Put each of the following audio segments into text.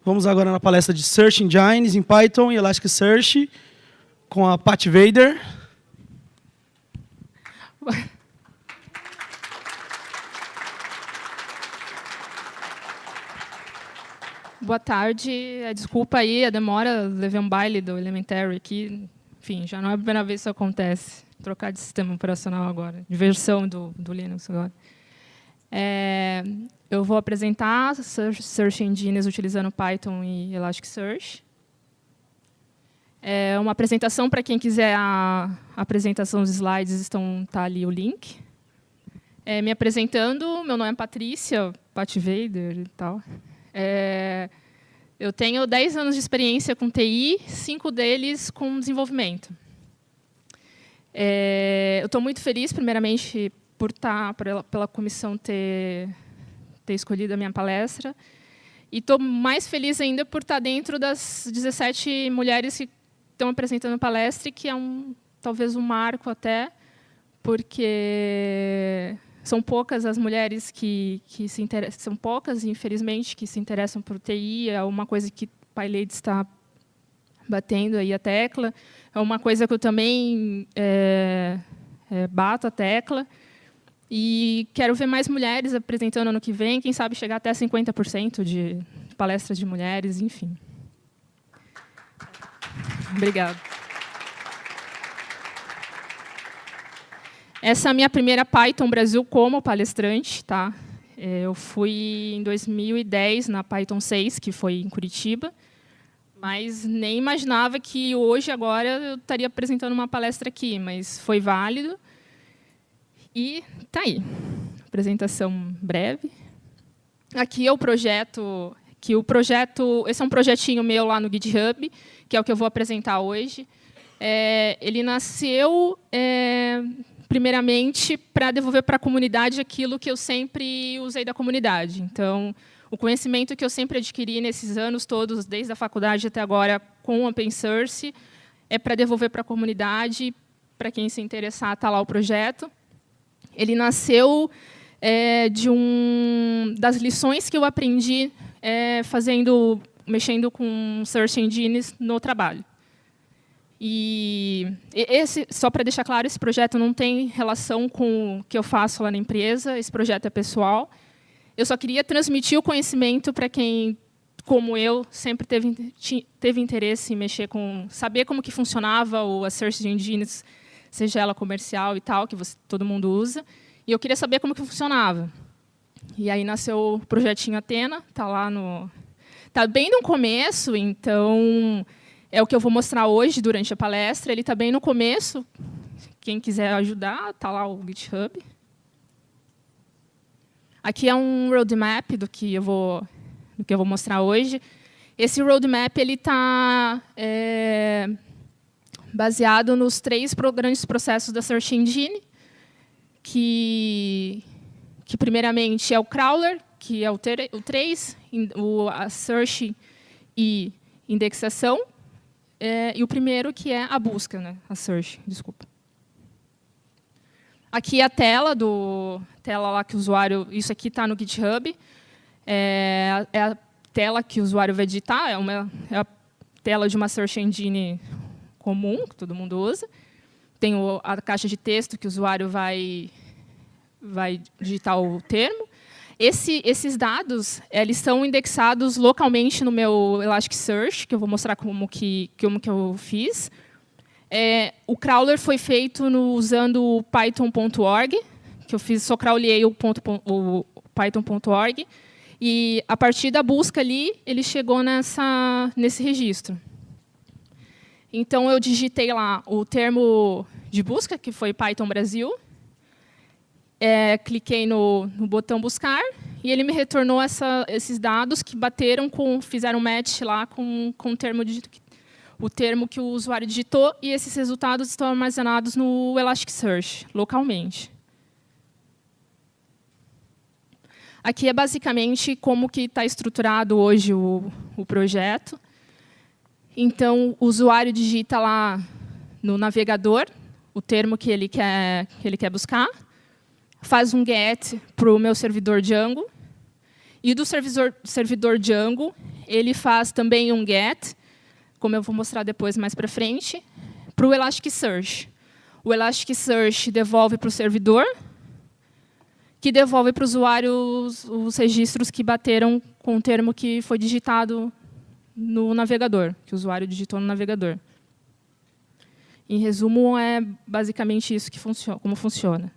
Vamos agora na palestra de Search Engines em Python e Elasticsearch com a Pat Vader. Boa tarde. Desculpa aí a demora, levei um baile do Elementary aqui. Enfim, já não é a primeira vez que isso acontece. Trocar de sistema operacional agora, de versão do Linux agora. Eu vou apresentar Search Engines utilizando Python e Elasticsearch. É uma apresentação para quem quiser a apresentação dos slides, está ali o link. Me apresentando, meu nome é Patrícia, Pat Vader e tal. Eu tenho 10 anos de experiência com TI, 5 deles com desenvolvimento. Eu estou muito feliz, primeiramente, pela comissão ter escolhido a minha palestra. E estou mais feliz ainda por estar dentro das 17 mulheres que estão apresentando a palestra, que é talvez um marco até, porque são poucas as mulheres que se interessam, são poucas, infelizmente, que se interessam por TI. É uma coisa que o PyLady está batendo aí a tecla. É uma coisa que eu também bato a tecla. E quero ver mais mulheres apresentando ano que vem, quem sabe chegar até 50% de palestras de mulheres, enfim. Obrigada. Essa é a minha primeira Python Brasil como palestrante. Tá? Eu fui em 2010 na Python 6, que foi em Curitiba, mas nem imaginava que hoje, agora, eu estaria apresentando uma palestra aqui, mas foi válido. E está aí. Apresentação breve. Aqui é o projeto. Esse é um projetinho meu lá no GitHub, que é o que eu vou apresentar hoje. Ele nasceu, primeiramente, para devolver para a comunidade aquilo que eu sempre usei da comunidade. Então, o conhecimento que eu sempre adquiri nesses anos todos, desde a faculdade até agora, com Open Source, é para devolver para a comunidade. Para quem se interessar, está lá o projeto. Ele nasceu das lições que eu aprendi mexendo com Search Engines no trabalho. E só para deixar claro, esse projeto não tem relação com o que eu faço lá na empresa, esse projeto é pessoal. Eu só queria transmitir o conhecimento para quem, como eu, sempre teve interesse em mexer saber como que funcionava a Search Engines, seja ela comercial e tal, que todo mundo usa. E eu queria saber como que funcionava. E aí nasceu o projetinho Athena, está bem no começo, então é o que eu vou mostrar hoje durante a palestra. Ele está bem no começo. Quem quiser ajudar, está lá o GitHub. Aqui é um roadmap do que eu vou mostrar hoje. Esse roadmap está baseado nos 3 grandes processos da Search Engine, que primeiramente é o crawler, que é o 3, a search e indexação, e o primeiro, que é a busca, né? A search, desculpa. Aqui é a tela lá que o usuário... Isso aqui está no GitHub. É a tela que o usuário vai digitar, é a tela de uma Search Engine comum, que todo mundo usa. Tem a caixa de texto que o usuário vai digitar o termo. Esses dados eles são indexados localmente no meu Elasticsearch, que eu vou mostrar como que eu fiz. O crawler foi feito usando o python.org, que eu só crawlei o python.org, e a partir da busca ali, ele chegou nesse registro. Então, eu digitei lá o termo de busca, que foi Python Brasil, cliquei no botão buscar, e ele me retornou esses dados que fizeram match lá com o termo que o usuário digitou, e esses resultados estão armazenados no Elasticsearch, localmente. Aqui é basicamente como que está estruturado hoje o projeto. Então, o usuário digita lá no navegador o termo que ele quer buscar, faz um GET para o meu servidor Django, e do servidor Django ele faz também um GET, como eu vou mostrar depois mais para frente, para o Elasticsearch. O Elasticsearch devolve para o servidor, que devolve para o usuário os registros que bateram com o termo que foi digitado no navegador, que o usuário digitou no navegador. Em resumo, é basicamente isso que como funciona.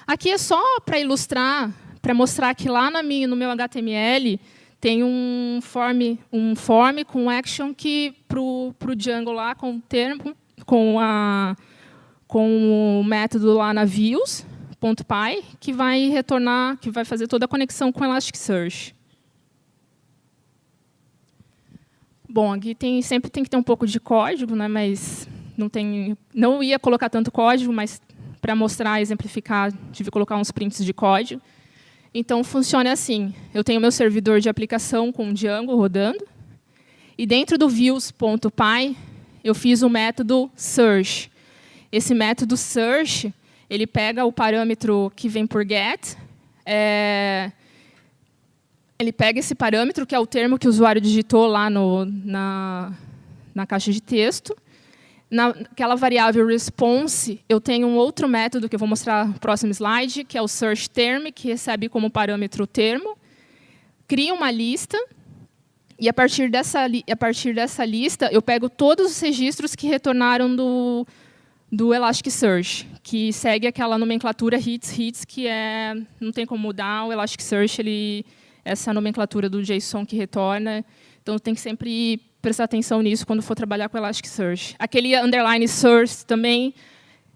Aqui é só para ilustrar, para mostrar que lá no meu HTML tem um form com action que para o Django lá com o termo, com o método lá na views.py, que vai retornar, que vai fazer toda a conexão com o Elasticsearch. Bom, aqui sempre tem que ter um pouco de código, né, mas não ia colocar tanto código, mas para mostrar, exemplificar, tive que colocar uns prints de código. Então, funciona assim. Eu tenho meu servidor de aplicação com o Django rodando, e dentro do views.py, eu fiz o método search. Esse método search, ele pega o parâmetro que vem por get, ele pega esse parâmetro, que é o termo que o usuário digitou lá na caixa de texto. Naquela variável response, eu tenho um outro método que eu vou mostrar no próximo slide, que é o searchTerm, que recebe como parâmetro o termo. Cria uma lista, e a partir dessa lista, eu pego todos os registros que retornaram do Elasticsearch, que segue aquela nomenclatura hits, que não tem como mudar. O Elasticsearch, essa nomenclatura do JSON que retorna, então tem que sempre prestar atenção nisso quando for trabalhar com Elasticsearch. Aquele underline source também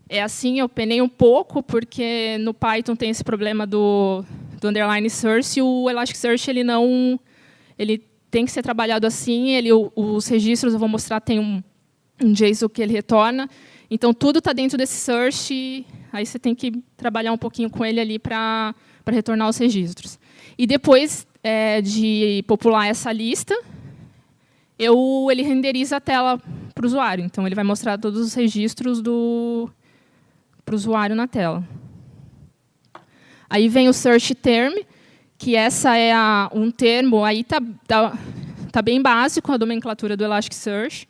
é assim, eu penei um pouco, porque no Python tem esse problema do underline source, e o Elasticsearch ele tem que ser trabalhado assim, os registros, eu vou mostrar, tem um JSON que ele retorna, então tudo está dentro desse search, aí você tem que trabalhar um pouquinho com ele ali para retornar os registros. E depois de popular essa lista, ele renderiza a tela para o usuário. Então, ele vai mostrar todos os registros para o usuário na tela. Aí vem o searchTerm, que essa é um termo, aí tá bem básico a nomenclatura do Elasticsearch.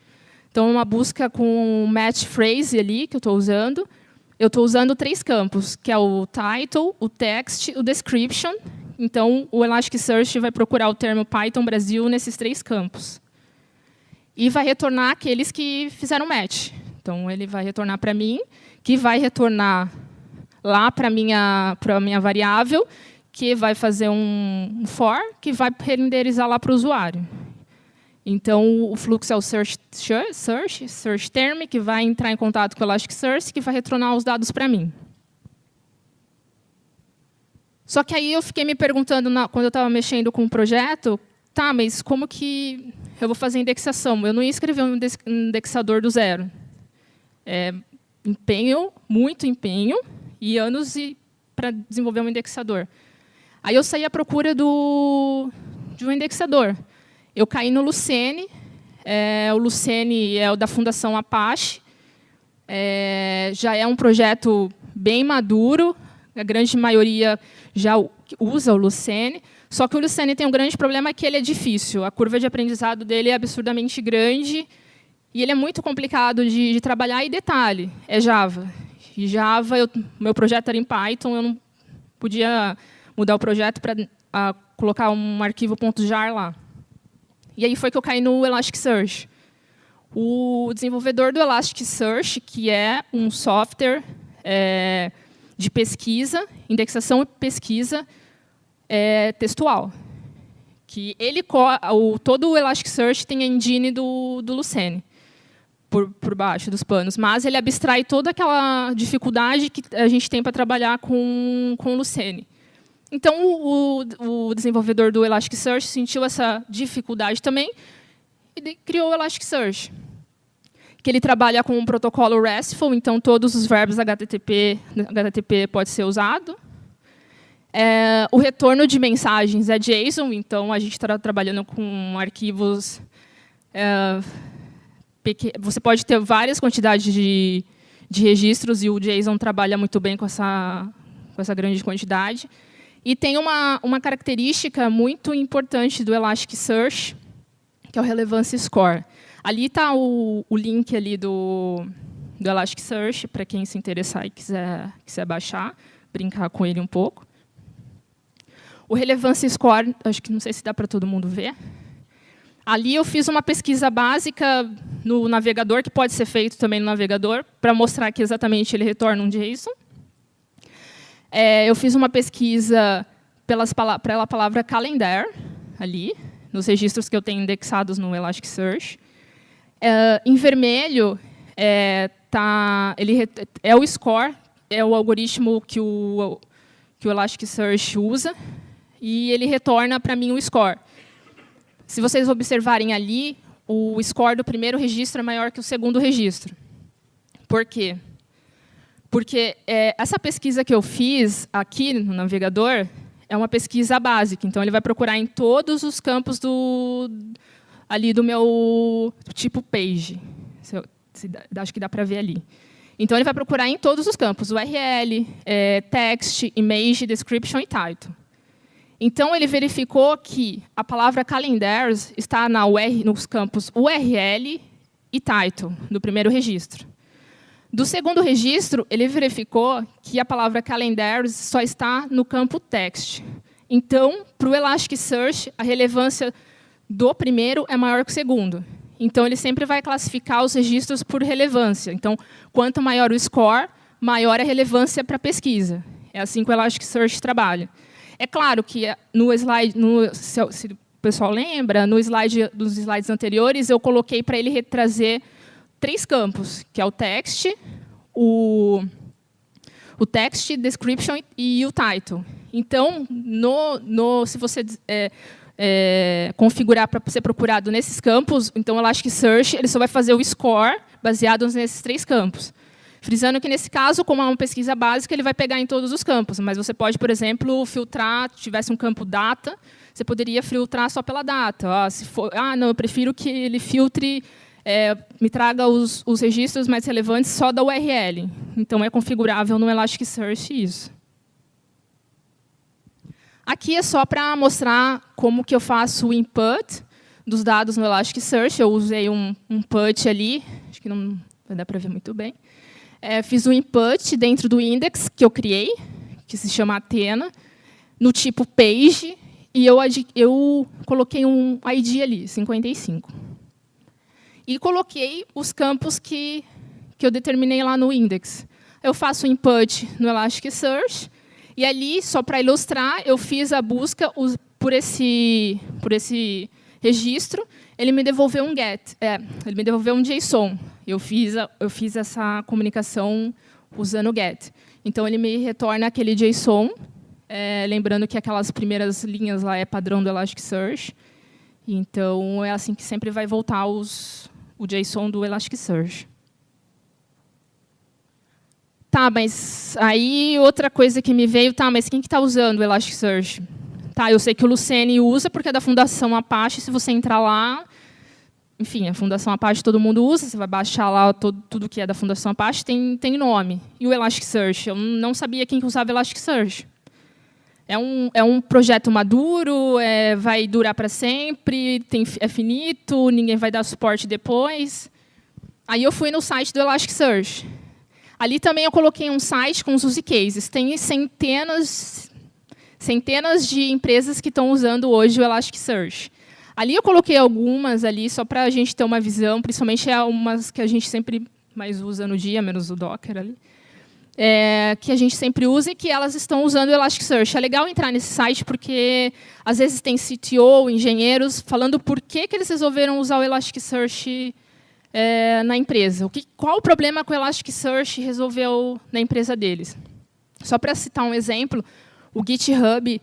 Então, uma busca com match phrase ali, que eu estou usando. Eu estou usando 3 campos, que é o title, o text, o description. Então, o Elasticsearch vai procurar o termo Python Brasil nesses 3 campos. E vai retornar aqueles que fizeram match. Então, ele vai retornar para mim, que vai retornar lá para a minha variável, que vai fazer um for, que vai renderizar lá para o usuário. Então, o fluxo é o searchTerm, que vai entrar em contato com o Elasticsearch, que vai retornar os dados para mim. Só que aí eu fiquei me perguntando, quando eu estava mexendo com o projeto, tá, mas como que eu vou fazer indexação? Eu não ia escrever um indexador do zero. Muito empenho, e anos para desenvolver um indexador. Aí eu saí à procura de um indexador. Eu caí no Lucene. O Lucene é o da Fundação Apache. Já é um projeto bem maduro. A grande maioria já usa o Lucene. Só que o Lucene tem um grande problema, que ele é difícil. A curva de aprendizado dele é absurdamente grande. E ele é muito complicado de trabalhar. E detalhe, é Java. E Java, meu projeto era em Python, eu não podia mudar o projeto para colocar um arquivo .jar lá. E aí foi que eu caí no Elasticsearch. O desenvolvedor do Elasticsearch, que é um software de pesquisa, indexação e pesquisa textual. Que todo o Elasticsearch tem a engine do Lucene por baixo dos panos, mas ele abstrai toda aquela dificuldade que a gente tem para trabalhar com o Lucene. Então, o desenvolvedor do Elasticsearch sentiu essa dificuldade também e criou o Elasticsearch, que ele trabalha com um protocolo RESTful, então todos os verbos HTTP pode ser usado. O retorno de mensagens é JSON, então a gente está trabalhando com arquivos. Você pode ter várias quantidades de registros, e o JSON trabalha muito bem com essa grande quantidade. E tem uma característica muito importante do Elasticsearch, que é o Relevance Score. Ali está o link ali do Elasticsearch, para quem se interessar e quiser baixar, brincar com ele um pouco. O Relevance Score, acho que não sei se dá para todo mundo ver. Ali eu fiz uma pesquisa básica no navegador, que pode ser feito também no navegador, para mostrar que exatamente ele retorna um JSON. Eu fiz uma pesquisa pela palavra calendar, ali, nos registros que eu tenho indexados no Elasticsearch. Em vermelho, é o score, é o algoritmo que o Elasticsearch usa, e ele retorna para mim o score. Se vocês observarem ali, o score do primeiro registro é maior que o segundo registro. Por quê? Porque essa pesquisa que eu fiz aqui no navegador é uma pesquisa básica. Então, ele vai procurar em todos os campos ali do meu tipo page. Acho que dá para ver ali. Então, ele vai procurar em todos os campos: URL, text, image, description e title. Então, ele verificou que a palavra calendars está nos campos URL e title, do primeiro registro. Do segundo registro, ele verificou que a palavra calendars só está no campo text. Então, para o Elasticsearch, a relevância do primeiro é maior que o segundo. Então, ele sempre vai classificar os registros por relevância. Então, quanto maior o score, maior a relevância para a pesquisa. É assim que o Elasticsearch trabalha. É claro que no slide, se o pessoal lembra, dos slides anteriores, eu coloquei para ele trazer 3 campos, que é o text, o text, description e o title. Então, se você configurar para ser procurado nesses campos, então o Elasticsearch ele só vai fazer o score baseado nesses 3 campos. Frisando que, nesse caso, como é uma pesquisa básica, ele vai pegar em todos os campos. Mas você pode, por exemplo, filtrar, se tivesse um campo data, você poderia filtrar só pela data. Não, eu prefiro que ele filtre, me traga os registros mais relevantes só da URL. Então, é configurável no Elasticsearch isso. Aqui é só para mostrar como que eu faço o input dos dados no Elasticsearch. Eu usei um put ali, acho que não vai dar para ver muito bem. Fiz um input dentro do index que eu criei, que se chama Athena, no tipo page, e eu coloquei um ID ali, 55. E coloquei os campos que eu determinei lá no index. Eu faço o input no Elasticsearch, e ali, só para ilustrar, eu fiz a busca por esse registro. Ele me devolveu um GET, ele me devolveu um JSON. Eu fiz essa comunicação usando o GET. Então, ele me retorna aquele JSON, lembrando que aquelas primeiras linhas lá é padrão do Elasticsearch. Então, é assim que sempre vai voltar o JSON do Elasticsearch. Tá, mas aí outra coisa que me veio, mas quem que está usando o Elasticsearch? Tá, eu sei que o Lucene usa, porque é da Fundação Apache. Se você entrar lá, enfim, a Fundação Apache todo mundo usa, você vai baixar lá tudo que é da Fundação Apache, tem nome. E o Elasticsearch? Eu não sabia quem que usava Elasticsearch. É um projeto maduro, vai durar para sempre, é finito, ninguém vai dar suporte depois. Aí eu fui no site do Elasticsearch. Ali também eu coloquei um site com os use cases. Tem centenas de empresas que estão usando hoje o Elasticsearch. Ali eu coloquei algumas ali só para a gente ter uma visão, principalmente umas que a gente sempre mais usa no dia, menos o Docker ali, que a gente sempre usa e que elas estão usando o Elasticsearch. É legal entrar nesse site porque às vezes tem CTO, engenheiros, falando por que eles resolveram usar o Elasticsearch na empresa. Qual o problema que o Elasticsearch resolveu na empresa deles? Só para citar um exemplo, o GitHub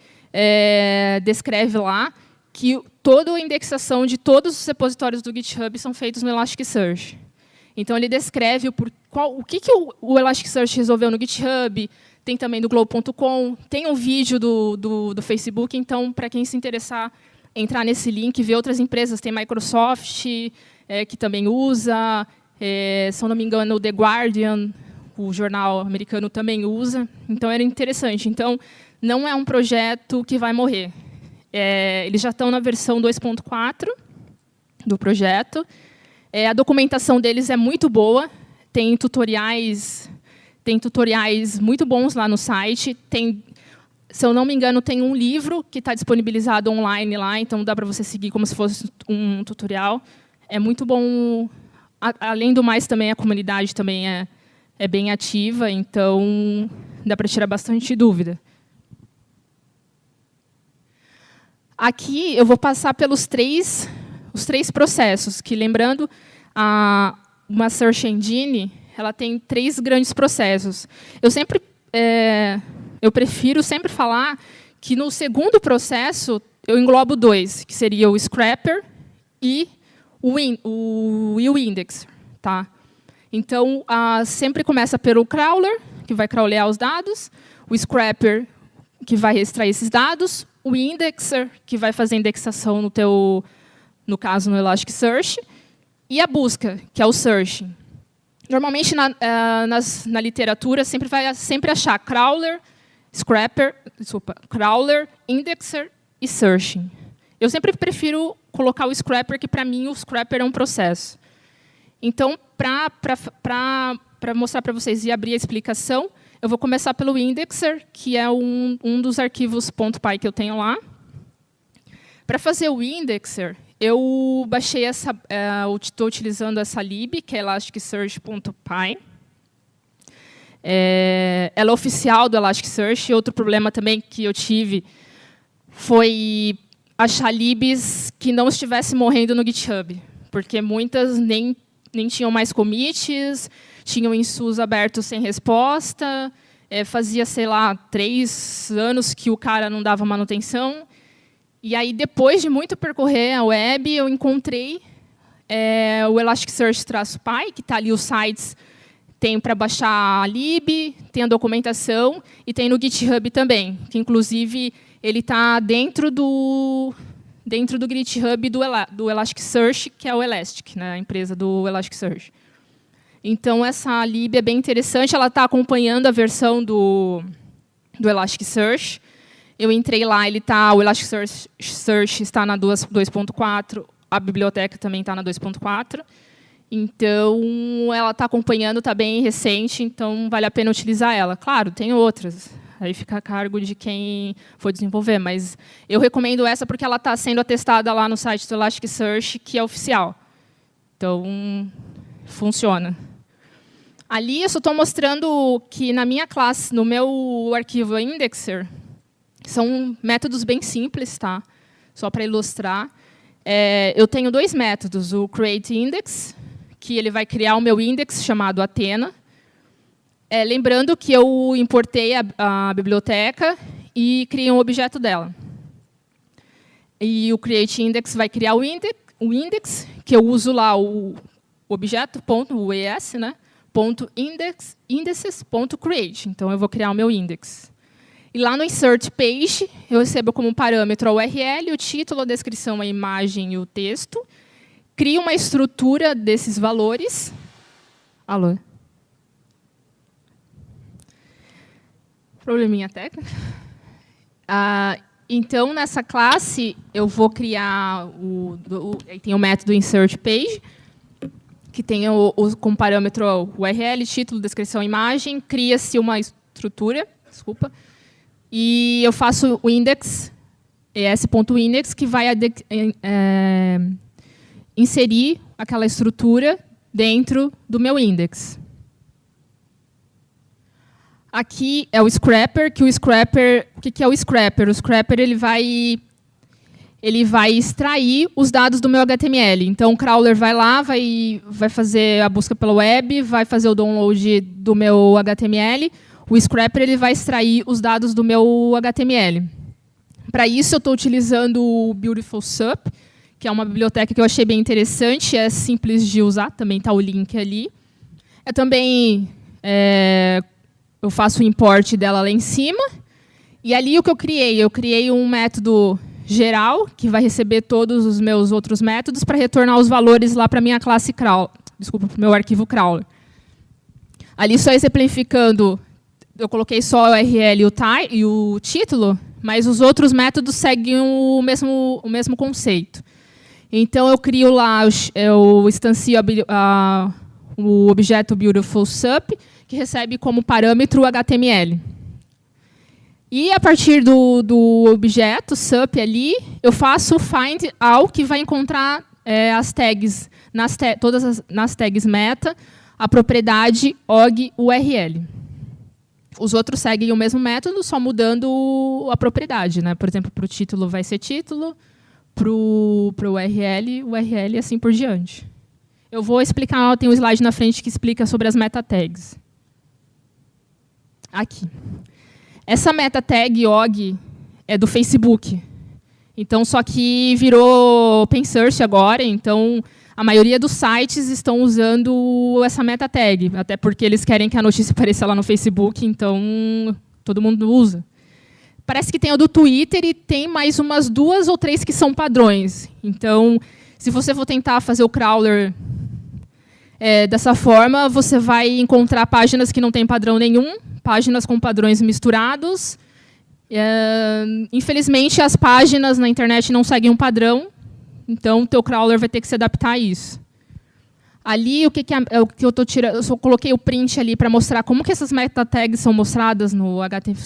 descreve lá que toda a indexação de todos os repositórios do GitHub são feitos no Elasticsearch. Então, ele descreve o que o Elasticsearch resolveu no GitHub, tem também do Globo.com, tem um vídeo do Facebook, então, para quem se interessar, entrar nesse link, ver outras empresas, tem Microsoft, que também usa, se eu não me engano, o The Guardian, o jornal americano, também usa. Então, era interessante. Então, não é um projeto que vai morrer. Eles já estão na versão 2.4 do projeto. A documentação deles é muito boa. Tem tutoriais muito bons lá no site. Se eu não me engano, tem um livro que está disponibilizado online lá, então dá para você seguir como se fosse um tutorial. É muito bom. Além do mais, também a comunidade também é bem ativa, então dá para tirar bastante dúvida. Aqui eu vou passar pelos os três processos, que, lembrando, uma Search Engine ela tem 3 grandes processos. Eu prefiro sempre falar que, no segundo processo, eu englobo 2, que seria o Scrapper e o Indexer. Tá? Então, sempre começa pelo Crawler, que vai crawlear os dados, o Scrapper, que vai extrair esses dados, o Indexer, que vai fazer a indexação no caso, no Elasticsearch, e a busca, que é o Searching. Normalmente, na literatura, sempre vai achar Crawler, Crawler, Indexer e Searching. Eu sempre prefiro colocar o Scrapper, que, para mim, o Scrapper é um processo. Então, para mostrar para vocês e abrir a explicação, eu vou começar pelo Indexer, que é um dos arquivos .py que eu tenho lá. Para fazer o Indexer, eu baixei estou utilizando essa lib, que é elasticsearch.py. Ela é oficial do Elasticsearch. Outro problema também que eu tive foi achar libs que não estivessem morrendo no GitHub, porque muitas nem tinham mais commits, tinham InSUS abertos sem resposta, fazia, sei lá, 3 anos que o cara não dava manutenção. E aí, depois de muito percorrer a web, eu encontrei o Elasticsearch-Py, que está ali os sites, tem para baixar a lib, tem a documentação, e tem no GitHub também, que, inclusive, ele está dentro do GitHub do Elasticsearch, que é o Elastic, né, a empresa do Elasticsearch. Então, essa lib é bem interessante, ela está acompanhando a versão do Elasticsearch. Eu entrei lá, o Elasticsearch está na 2.4, a biblioteca também está na 2.4. Então, ela está acompanhando, está bem recente, então vale a pena utilizar ela. Claro, tem outras, aí fica a cargo de quem for desenvolver, mas eu recomendo essa porque ela está sendo atestada lá no site do Elasticsearch, que é oficial. Então, funciona. Ali, eu só estou mostrando que, na minha classe, no meu arquivo Indexer, são métodos bem simples, tá? Só para ilustrar. Eu tenho 2 métodos, o createIndex, que ele vai criar o meu index chamado Athena. Lembrando que eu importei a biblioteca e criei um objeto dela. E o createIndex vai criar o index, que eu uso lá o objeto, o ES, né? .indices.create. Então, eu vou criar o meu index. E lá no Insert Page, eu recebo como parâmetro a URL, o título, a descrição, a imagem e o texto. Crio uma estrutura desses valores. Alô? Probleminha técnica. Então, nessa classe, eu vou criar tem o método Insert Page, que tem como parâmetro o URL, título, descrição, imagem. Cria-se uma estrutura, desculpa. E eu faço o index, es.index, que vai inserir aquela estrutura dentro do meu index. Aqui é o Scrapper, que o que é o Scrapper? O Scrapper ele vai extrair os dados do meu HTML. Então, o crawler vai lá, vai fazer a busca pela web, vai fazer o download do meu HTML. O Scrapper ele vai extrair os dados do meu HTML. Para isso, eu estou utilizando o Beautiful Sup, que é uma biblioteca que eu achei bem interessante, é simples de usar, também está o link ali. Eu faço o import dela lá em cima. E ali o que eu criei? Eu criei um método geral, que vai receber todos os meus outros métodos para retornar os valores lá para a minha classe crawler, desculpa, para o meu arquivo crawler. Ali só exemplificando, eu coloquei só o URL e o título, mas os outros métodos seguem o mesmo conceito. Então, eu crio lá, eu instancio o objeto Beautiful Sup, que recebe como parâmetro o HTML. E, a partir do objeto Sup ali, eu faço o find all, que vai encontrar as tags, nas tags meta, a propriedade OG URL. Os outros seguem o mesmo método, só mudando a propriedade, né? Por exemplo, para o título vai ser título, para o URL e assim por diante. Eu vou explicar, tem um slide na frente que explica sobre as meta tags. Aqui. Essa meta tag OG é do Facebook. Então, só que virou open source agora, então a maioria dos sites estão usando essa meta tag, até porque eles querem que a notícia apareça lá no Facebook, então todo mundo usa. Parece que tem o do Twitter e tem mais umas 2 ou 3 que são padrões. Então, se você for tentar fazer o crawler dessa forma, você vai encontrar páginas que não têm padrão nenhum, páginas com padrões misturados. Infelizmente, as páginas na internet não seguem um padrão, então o teu crawler vai ter que se adaptar a isso. Ali, o que eu estou tirando, eu só coloquei o print ali para mostrar como que essas meta tags são mostradas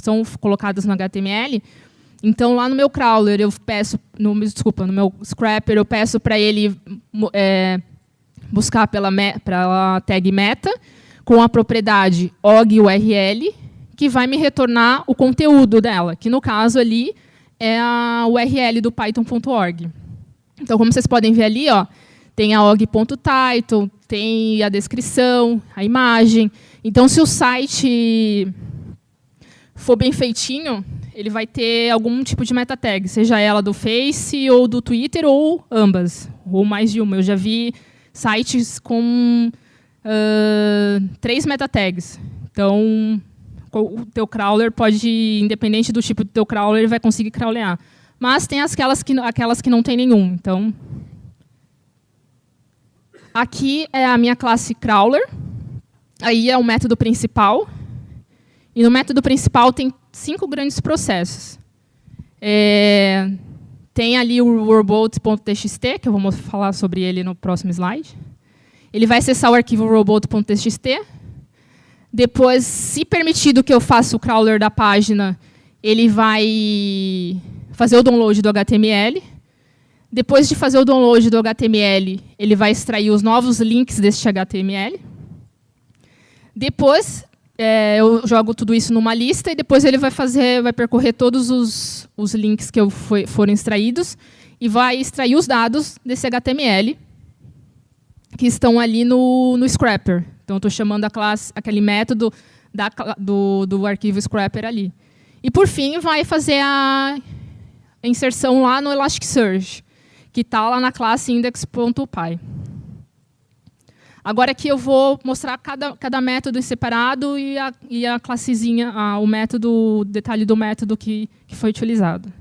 são colocadas no HTML. Então, lá no meu crawler, eu peço, no meu scrapper, eu peço para ele buscar pela tag meta com a propriedade OG URL, que vai me retornar o conteúdo dela, que no caso ali é a URL do python.org. Então, como vocês podem ver ali, ó, tem a og.title, tem a descrição, a imagem. Então, se o site for bem feitinho, ele vai ter algum tipo de meta tag, seja ela do Face ou do Twitter, ou ambas, ou mais de uma. Eu já vi sites com 3 meta tags. Então, o teu crawler pode, independente do tipo do teu crawler, ele vai conseguir crawlear. Mas tem aquelas que não tem nenhum. Então, aqui é a minha classe crawler. Aí é o método principal. E no método principal tem 5 grandes processos. Tem ali o robot.txt, que eu vou falar sobre ele no próximo slide. Ele vai acessar o arquivo robot.txt. Depois, se permitido que eu faça o crawler da página, ele vai fazer o download do HTML. Depois de fazer o download do HTML, ele vai extrair os novos links deste HTML. Depois, eu jogo tudo isso numa lista e depois ele vai percorrer todos os links que foram extraídos e vai extrair os dados desse HTML que estão ali no scrapper. Então, eu estou chamando a classe, aquele método do arquivo scrapper ali. E, por fim, vai fazer a inserção lá no Elasticsearch, que está lá na classe index.py. Agora, aqui eu vou mostrar cada método em separado e a classezinha, o detalhe do método que foi utilizado.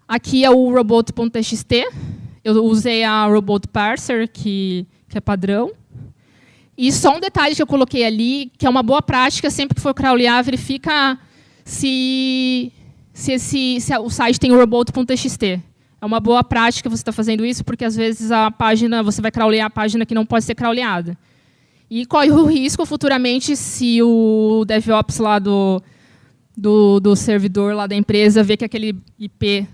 Aqui é o robot.txt. Eu usei a robot parser, que é padrão. E só um detalhe que eu coloquei ali, que é uma boa prática, sempre que for crawlear, verifica se o site tem o robot.txt. É uma boa prática você está fazendo isso, porque às vezes você vai crawlear a página que não pode ser crawleada. E corre o risco futuramente, se o DevOps lá do servidor lá da empresa ver que aquele IP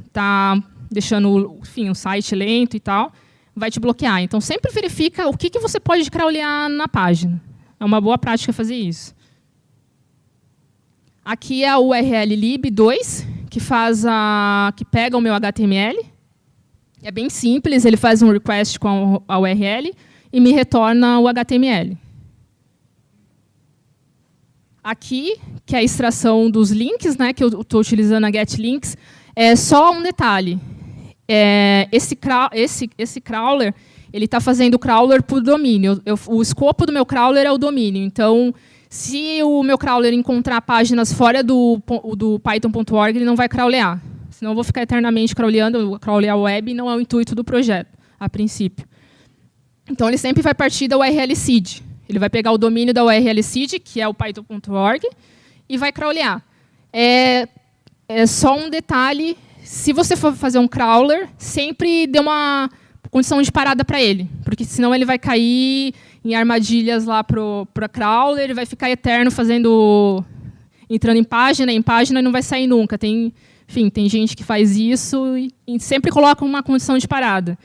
está deixando o site lento e tal, vai te bloquear. Então, sempre verifica o que você pode crawlear na página. É uma boa prática fazer isso. Aqui é a URL lib2, que pega o meu HTML. É bem simples, ele faz um request com a URL e me retorna o HTML. Aqui, que é a extração dos links, né, que eu estou utilizando a getLinks, é só um detalhe. Esse crawler, ele está fazendo crawler por domínio. O escopo do meu crawler é o domínio. Então, se o meu crawler encontrar páginas fora do python.org, ele não vai crawlear. Senão eu vou ficar eternamente crawleando. Crawlear web não é o intuito do projeto, a princípio. Então, ele sempre vai partir da URL seed. Ele vai pegar o domínio da URL seed, que é o python.org, e vai crawlear. É só um detalhe, se você for fazer um crawler, sempre dê uma condição de parada para ele, porque senão ele vai cair em armadilhas lá para crawler, ele vai ficar eterno entrando em página e não vai sair nunca. Enfim, tem gente que faz isso e sempre coloca uma condição de parada.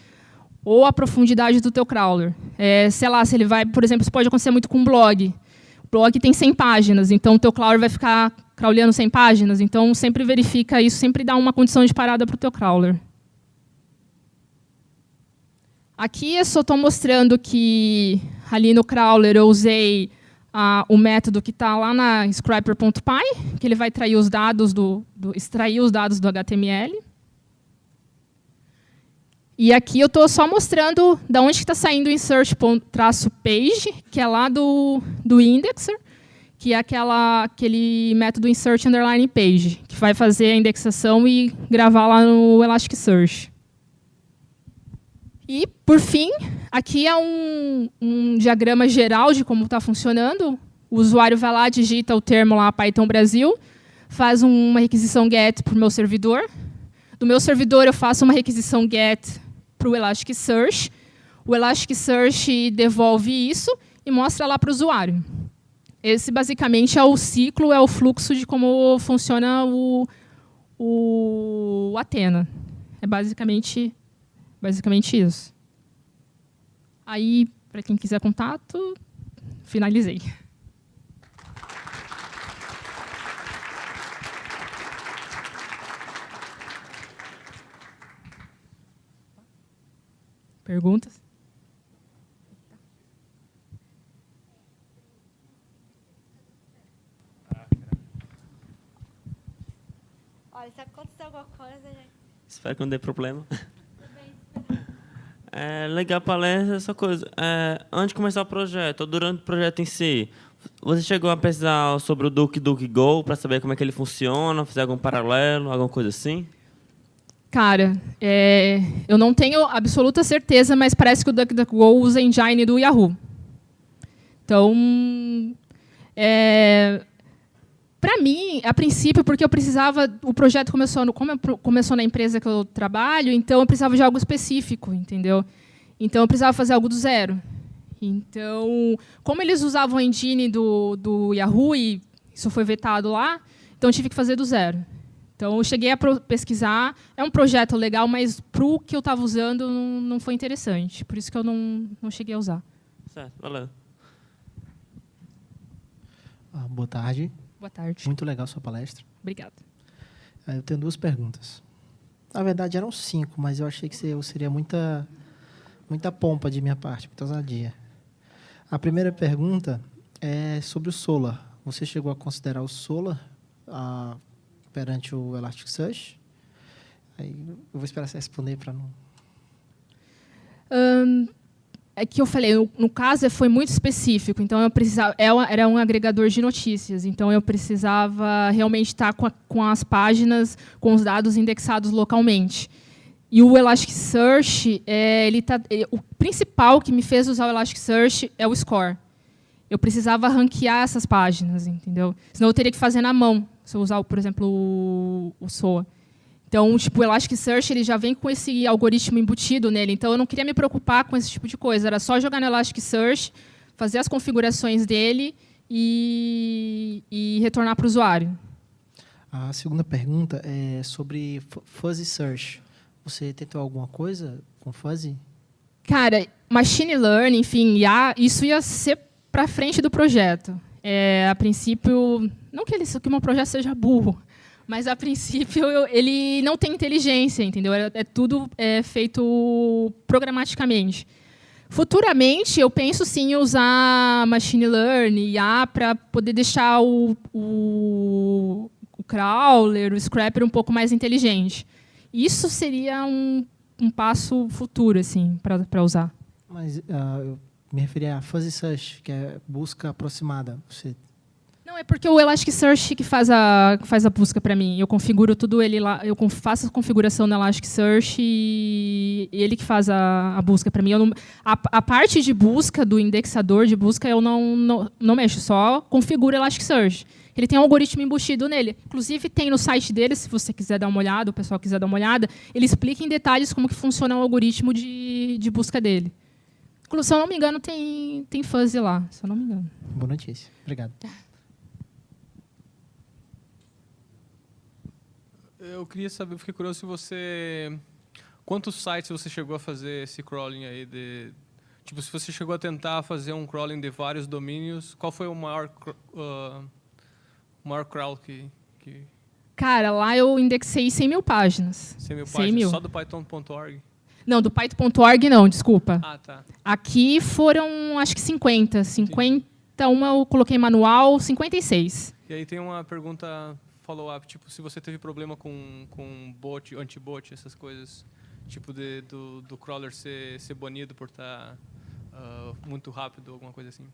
Ou a profundidade do teu crawler. Sei lá, se ele vai, por exemplo, isso pode acontecer muito com um blog. O blog tem 100 páginas, então o teu crawler vai ficar crawleando 100 páginas. Então, sempre verifica isso, sempre dá uma condição de parada para o teu crawler. Aqui eu só estou mostrando que ali no crawler eu usei o método que está lá na scraper.py, que ele vai extrair os dados do HTML. E aqui eu estou só mostrando de onde está saindo o insert-page, que é lá do indexer, que é aquele método insert_page, que vai fazer a indexação e gravar lá no Elasticsearch. E, por fim, aqui é um diagrama geral de como está funcionando. O usuário vai lá, digita o termo lá, Python Brasil, faz uma requisição GET para o meu servidor. Do meu servidor, eu faço uma requisição GET para o Elasticsearch. O Elasticsearch devolve isso e mostra lá para o usuário. Esse, basicamente, é o ciclo, é o fluxo de como funciona o Athena. É basicamente isso. Aí, para quem quiser contato, finalizei. Perguntas? Olha, se acontecer alguma coisa, gente. Espero que não dê problema. Legal a palestra, essa coisa. Antes de começar o projeto, ou durante o projeto em si, você chegou a pesquisar sobre o DuckDuckGo para saber como é que ele funciona, fazer algum paralelo, alguma coisa assim? Cara, eu não tenho absoluta certeza, mas parece que o DuckDuckGo usa a engine do Yahoo. Então, para mim, a princípio, porque eu precisava, o projeto começou na empresa que eu trabalho, então eu precisava de algo específico, entendeu? Então eu precisava fazer algo do zero. Então, como eles usavam a engine do Yahoo e isso foi vetado lá, então eu tive que fazer do zero. Então eu cheguei a pesquisar, é um projeto legal, mas para o que eu estava usando não foi interessante, por isso que eu não cheguei a usar. Certo, valeu. Boa tarde. Boa tarde. Muito legal a sua palestra. Obrigada. Eu tenho 2 perguntas. Na verdade, eram 5, mas eu achei que seria muita pompa de minha parte, muita ousadia. A primeira pergunta é sobre o Solr. Você chegou a considerar o Solr perante o Elasticsearch? Aí eu vou esperar você responder para não... É que eu falei, no caso foi muito específico, então eu precisava, era um agregador de notícias, então eu precisava realmente estar com as páginas, com os dados indexados localmente. E o Elasticsearch, o principal que me fez usar o Elasticsearch é o score. Eu precisava ranquear essas páginas, entendeu? Senão eu teria que fazer na mão, se eu usar, por exemplo, o SOA. Então, tipo, o Elasticsearch ele já vem com esse algoritmo embutido nele. Então, eu não queria me preocupar com esse tipo de coisa. Era só jogar no Elasticsearch, fazer as configurações dele e retornar para o usuário. A segunda pergunta é sobre Fuzzy Search. Você tentou alguma coisa com Fuzzy? Cara, Machine Learning, enfim, isso ia ser para frente do projeto. A princípio, não que o meu projeto seja burro, mas, a princípio, ele não tem inteligência, entendeu? Tudo feito programaticamente. Futuramente, eu penso, sim, em usar Machine Learning, IA, para poder deixar o crawler, o scraper, um pouco mais inteligente. Isso seria um passo futuro, assim, para usar. Mas eu me referi a Fuzzy Search, que é busca aproximada. Não, é porque o Elasticsearch que faz a busca para mim. Eu configuro tudo ele lá, eu faço a configuração no Elasticsearch e ele que faz a busca para mim. Eu não, a parte de busca do indexador de busca eu não mexo, só configuro Elasticsearch. Ele tem um algoritmo embutido nele. Inclusive, tem no site dele, se você quiser dar uma olhada, o pessoal quiser dar uma olhada, ele explica em detalhes como que funciona o algoritmo de busca dele. Se eu não me engano, tem fuzzy lá, se eu não me engano. Boa notícia. Obrigado. Eu queria saber, fiquei curioso se você... Quantos sites você chegou a fazer esse crawling aí? Tipo, se você chegou a tentar fazer um crawling de vários domínios, qual foi o maior crawl que... Cara, lá eu indexei 100 mil páginas. 100 mil 100 páginas? mil. Só do Python.org? Não, do Python.org não, desculpa. Ah, tá. Aqui foram, acho que 50. 51 eu coloquei manual, 56. E aí tem uma pergunta follow-up, tipo, se você teve problema com bot, anti-bot, essas coisas, tipo do crawler ser banido por estar muito rápido, alguma coisa assim.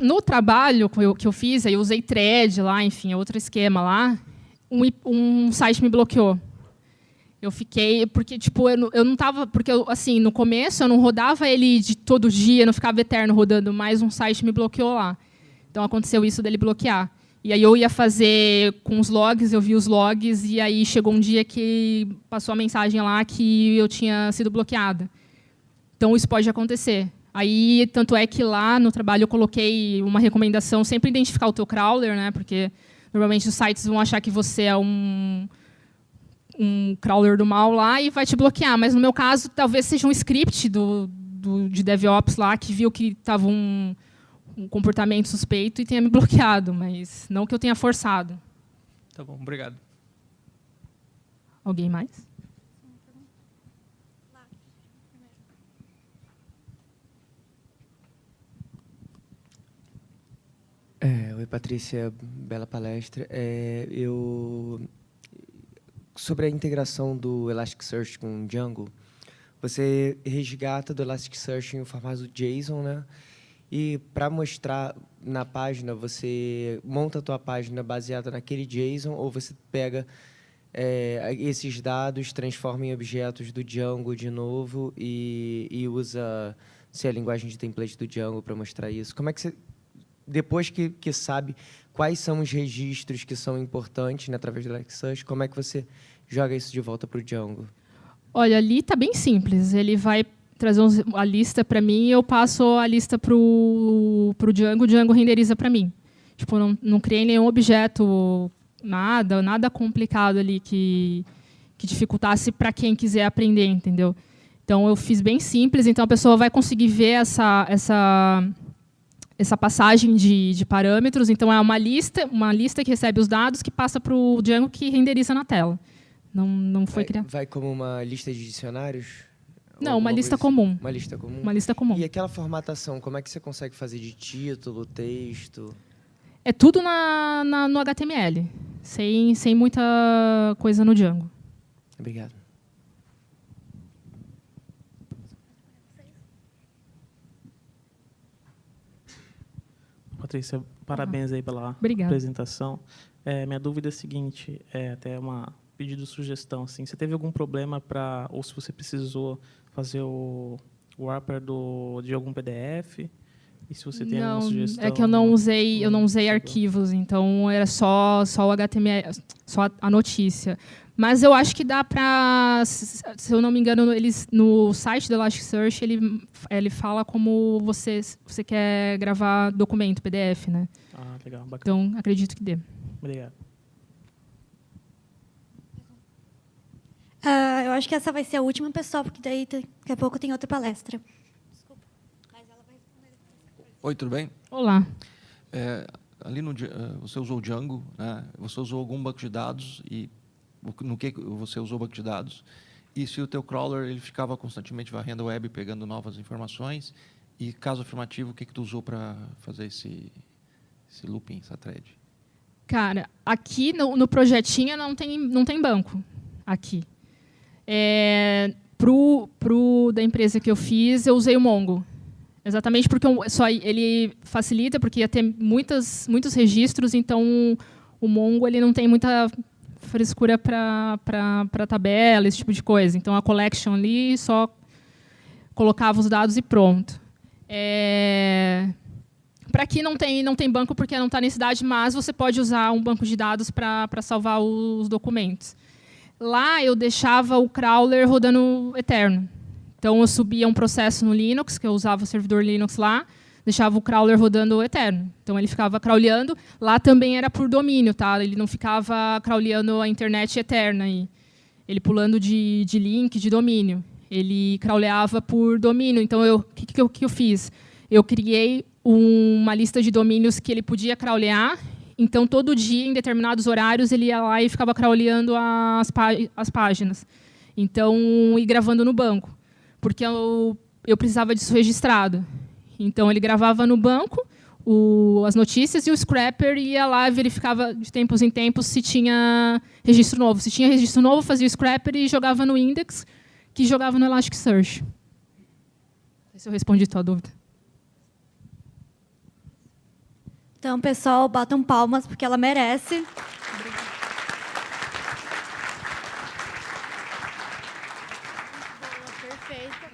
No trabalho que eu fiz, aí eu usei thread lá, enfim, outro esquema lá, um site me bloqueou. Eu fiquei, porque tipo, eu não estava, porque assim, no começo eu não rodava ele de todo dia, não ficava eterno rodando, mas um site me bloqueou lá. Então aconteceu isso dele bloquear. E aí eu ia fazer com os logs, eu vi os logs, e aí chegou um dia que passou a mensagem lá que eu tinha sido bloqueada. Então isso pode acontecer. Aí, tanto é que lá no trabalho eu coloquei uma recomendação, sempre identificar o teu crawler, né? Porque normalmente os sites vão achar que você é um crawler do mal lá e vai te bloquear. Mas no meu caso, talvez seja um script de DevOps lá que viu que estava um comportamento suspeito e tenha me bloqueado, mas não que eu tenha forçado. Tá bom, obrigado. Alguém mais? Oi, Patrícia, bela palestra. Sobre a integração do Elasticsearch com o Django, você resgata do Elasticsearch em formato JSON, né? E para mostrar na página, você monta a tua página baseada naquele JSON ou você pega esses dados, transforma em objetos do Django de novo e usa a linguagem de template do Django para mostrar isso? Como é que você... Depois que sabe quais são os registros que são importantes, né, através do Elasticsearch, como é que você joga isso de volta para o Django? Olha, ali está bem simples. Ele vai trazer a lista para mim e eu passo a lista para o Django renderiza para mim. Tipo, não criei nenhum objeto, nada complicado ali que dificultasse para quem quiser aprender, entendeu? Então, eu fiz bem simples, então a pessoa vai conseguir ver essa passagem de parâmetros. Então, é uma lista que recebe os dados que passa para o Django que renderiza na tela. Não foi criado. Vai como uma lista de dicionários? Não, uma lista comum. Uma lista comum? Uma lista comum. E aquela formatação, como é que você consegue fazer de título, texto? É tudo no HTML, sem muita coisa no Django. Obrigado. Patrícia, parabéns aí pela Obrigada. apresentação. Minha dúvida é a seguinte, até uma pedido de sugestão. Assim, você teve algum problema ou se você precisou fazer o wrapper de algum PDF? E se você tem alguma sugestão? É que eu não usei arquivos, então era só o HTML, só a notícia. Mas eu acho que dá para, se eu não me engano, no site do Elasticsearch ele fala como você quer gravar documento, PDF, né? Ah, legal, bacana. Então acredito que dê. Obrigado. Eu acho que essa vai ser a última pessoa, porque daí daqui a pouco tem outra palestra. Desculpa, mas ela vai responder. Oi, tudo bem? Olá. Ali você usou o Django, né? Você usou algum banco de dados e no que você usou o banco de dados? E se o teu crawler ele ficava constantemente varrendo a web, pegando novas informações? E caso afirmativo, o que tu usou para fazer esse looping, essa thread? Cara, aqui no projetinho não tem banco. Aqui. Pro da empresa que eu fiz, eu usei o Mongo. Exatamente porque ele facilita, porque ia ter muitos registros, então o Mongo ele não tem muita frescura para tabela, esse tipo de coisa. Então, a collection ali só colocava os dados e pronto. Para aqui não tem banco porque não está na cidade, mas você pode usar um banco de dados para salvar os documentos. Lá eu deixava o crawler rodando eterno. Então eu subia um processo no Linux, que eu usava o servidor Linux lá, deixava o crawler rodando eterno. Então ele ficava crawleando. Lá também era por domínio, tá? Ele não ficava crawleando a internet eterna, ele pulando de link, de domínio. Ele crawleava por domínio. Então o que eu fiz? Eu criei uma lista de domínios que ele podia crawlear. Então, todo dia, em determinados horários, ele ia lá e ficava crawleando as páginas. Então, e gravando no banco. Porque eu precisava disso registrado. Então, ele gravava no banco as notícias e o scrapper ia lá e verificava de tempos em tempos se tinha registro novo. Se tinha registro novo, fazia o scrapper e jogava no index, que jogava no Elasticsearch. Não sei se eu respondi a tua dúvida. Então, pessoal, batam palmas, porque ela merece. Perfeita.